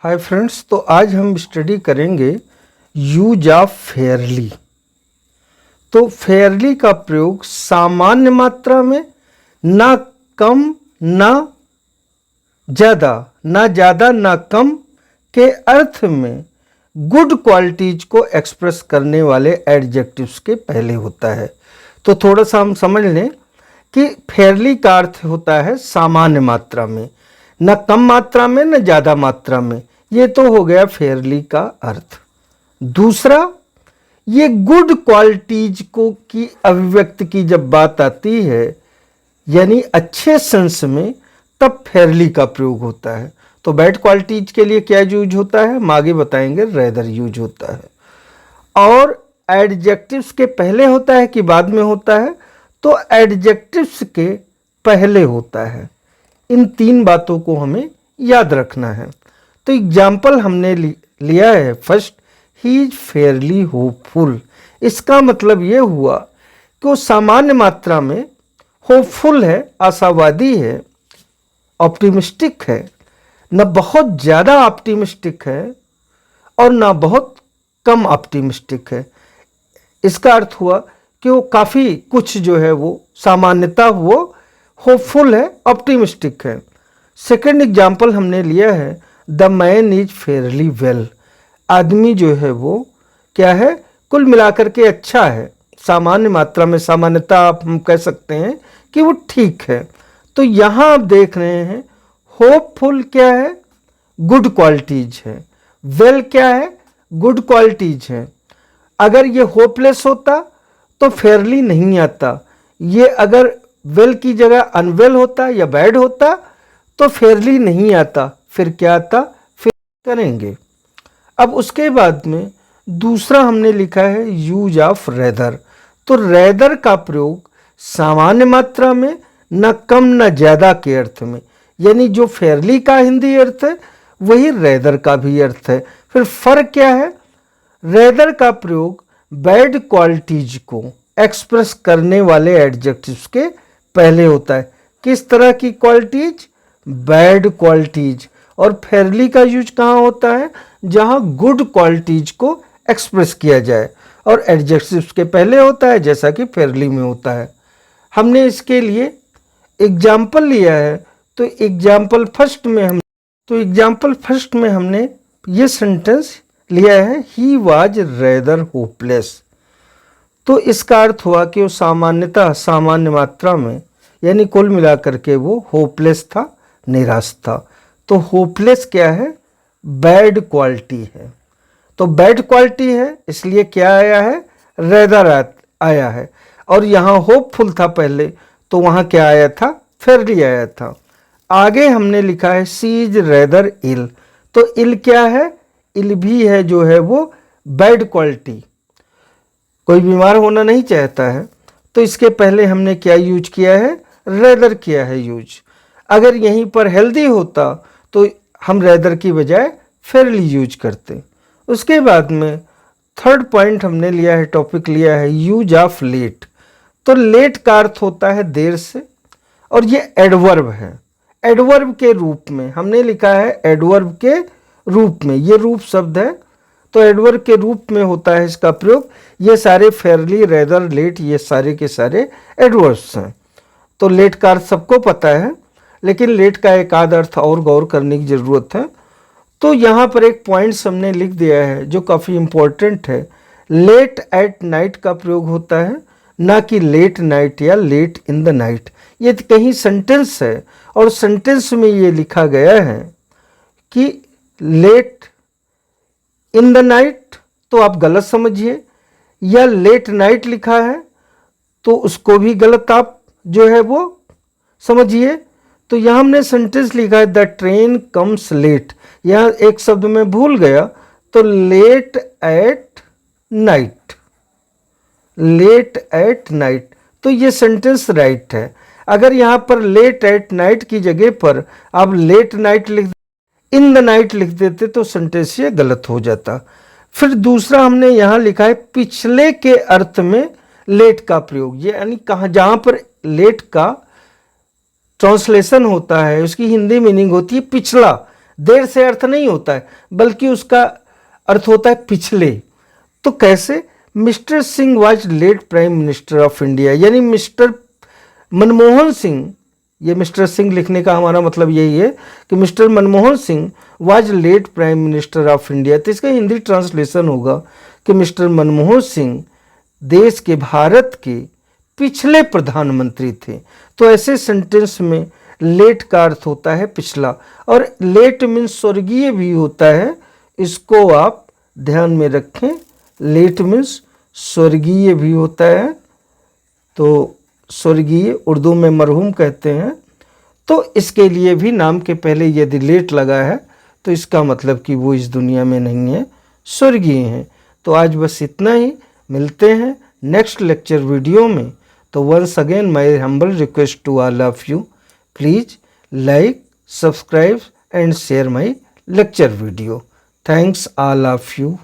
Hi friends, तो आज हम स्टडी करेंगे यूज ऑफ फेयरली। तो फेयरली का प्रयोग सामान्य मात्रा में, ना कम ना ज़्यादा, ना कम के अर्थ में गुड क्वालिटीज को एक्सप्रेस करने वाले एडजेक्टिव्स के पहले होता है। तो थोड़ा सा हम समझ लें कि फेयरली का अर्थ होता है सामान्य मात्रा में, न कम मात्रा में न ज़्यादा मात्रा में। ये तो हो गया फेयरली का अर्थ। दूसरा, ये गुड क्वालिटीज को की अभिव्यक्ति की जब बात आती है, यानी अच्छे सेंस में, तब फेयरली का प्रयोग होता है। तो बैड क्वालिटीज के लिए क्या यूज होता है हम आगे बताएंगे, रेदर यूज होता है। और एडजेक्टिव्स के पहले होता है कि बाद में होता है, तो एडजेक्टिव्स के पहले होता है। इन तीन बातों को हमें याद रखना है। तो एग्जाम्पल हमने लिया है first, he is fairly hopeful. इसका मतलब ये हुआ कि वो सामान्य मात्रा में होपफुल है, आशावादी है, ऑप्टिमिस्टिक है, न बहुत ज़्यादा ऑप्टिमिस्टिक है और न बहुत कम ऑप्टिमिस्टिक है। इसका अर्थ हुआ कि वो काफ़ी कुछ जो है वो सामान्यता वो होपफुल है, ऑप्टिमिस्टिक है। सेकंड एग्जाम्पल हमने लिया है, the man is fairly well. आदमी जो है वो क्या है, कुल मिलाकर के अच्छा है, सामान्य मात्रा में, सामान्यता आप हम कह सकते हैं कि वो ठीक है। तो यहाँ आप देख रहे हैं होपफुल क्या है, गुड क्वालिटीज है, वेल क्या है, गुड क्वालिटीज है। अगर ये होपलेस होता तो फेयरली नहीं आता। ये अगर वेल की जगह अनवेल होता या बैड होता तो फेयरली नहीं आता, फिर क्या आता, फिर करेंगे। अब उसके बाद में दूसरा हमने लिखा है यूज ऑफ रेदर। तो रेदर का प्रयोग सामान्य मात्रा में, न कम न ज़्यादा के अर्थ में, यानी जो फेयरली का हिंदी अर्थ है वही रेदर का भी अर्थ है। फिर फर्क क्या है, रेदर का प्रयोग बैड क्वालिटीज को एक्सप्रेस करने वाले एडजेक्टिव्स के पहले होता है। किस तरह की क्वालिटीज, बैड क्वालिटीज। और फेयरली का यूज कहाँ होता है, जहाँ गुड क्वालिटीज को एक्सप्रेस किया जाए और एडजेक्टिव्स के पहले होता है, जैसा कि फेयरली में होता है। हमने इसके लिए एग्जाम्पल लिया है। तो एग्जाम्पल फर्स्ट में हमने ये सेंटेंस लिया है, ही वाज रेदर होपलेस। तो इसका अर्थ हुआ कि वो सामान्य मात्रा में, यानी कुल मिलाकर के वो होपलेस था, निराश था। तो होपलेस क्या है, बैड क्वालिटी है। तो बैड क्वालिटी है, इसलिए क्या आया है, रेदर आया है। और यहाँ होपफुल था पहले, तो वहाँ क्या आया था, फेयरली आया था। आगे हमने लिखा है सी इज रेदर इल। तो इल क्या है, इल भी है जो है वो बैड क्वालिटी। कोई बीमार होना नहीं चाहता है, तो इसके पहले हमने क्या यूज किया है, रेदर किया है यूज। अगर यहीं पर हेल्दी होता तो हम रेदर की बजाय फेयरली यूज करते। उसके बाद में थर्ड पॉइंट हमने लिया है, टॉपिक लिया है यूज ऑफ लेट। तो लेट का अर्थ होता है देर से, और ये एडवर्ब है। एडवर्ब के रूप में हमने लिखा है, एडवर्ब के रूप में, ये रूप शब्द है, तो एडवर्ब के रूप में होता है इसका प्रयोग। ये सारे फेयरली, रेदर, लेट, ये सारे के सारे एडवर्ब्स हैं। तो लेट का अर्थ सबको पता है, लेकिन लेट का एक आध अर्थ और गौर करने की ज़रूरत है। तो यहाँ पर एक पॉइंट्स हमने लिख दिया है जो काफ़ी इम्पोर्टेंट है। लेट एट नाइट का प्रयोग होता है, ना कि लेट नाइट या लेट इन द नाइट। ये कहीं सेंटेंस है और सेंटेंस में ये लिखा गया है कि लेट इन द नाइट, तो आप गलत समझिए, या लेट नाइट लिखा है तो उसको भी गलत आप जो है वो समझिए। तो यहाँ हमने सेंटेंस लिखा है द ट्रेन कम्स लेट। यहाँ एक शब्द में भूल गया, तो late at night, late at night, तो ये सेंटेंस राइट है। अगर यहाँ पर लेट एट नाइट की जगह पर आप late night in the night लिख देते तो सेंटेंस ये गलत हो जाता। फिर दूसरा हमने यहाँ लिखा है पिछले के अर्थ में लेट का प्रयोग। ये यानी कहाँ, जहाँ पर लेट का ट्रांसलेशन होता है उसकी हिंदी मीनिंग होती है पिछला, देर से अर्थ नहीं होता है, बल्कि उसका अर्थ होता है पिछले। तो कैसे? Mister Singh was late prime minister of India, यानी मिस्टर मनमोहन सिंह, ये मिस्टर सिंह लिखने का हमारा मतलब यही है कि Mister Manmohan Singh was late prime minister of India. तो इसका हिंदी ट्रांसलेशन होगा कि मिस्टर मनमोहन सिंह देश के, भारत के पिछले प्रधानमंत्री थे। तो ऐसे सेंटेंस में लेट का अर्थ होता है पिछला, और लेट मीन्स स्वर्गीय भी होता है, इसको आप ध्यान में रखें। लेट मीन्स स्वर्गीय भी होता है, तो स्वर्गीय उर्दू में मरहूम कहते हैं। तो इसके लिए भी नाम के पहले यदि लेट लगा है तो इसका मतलब कि वो इस दुनिया में नहीं है, स्वर्गीय हैं। तो आज बस इतना ही, मिलते हैं नेक्स्ट लेक्चर वीडियो में। तो once again my humble request to all of you, please like, subscribe and share my lecture video. Thanks all of you.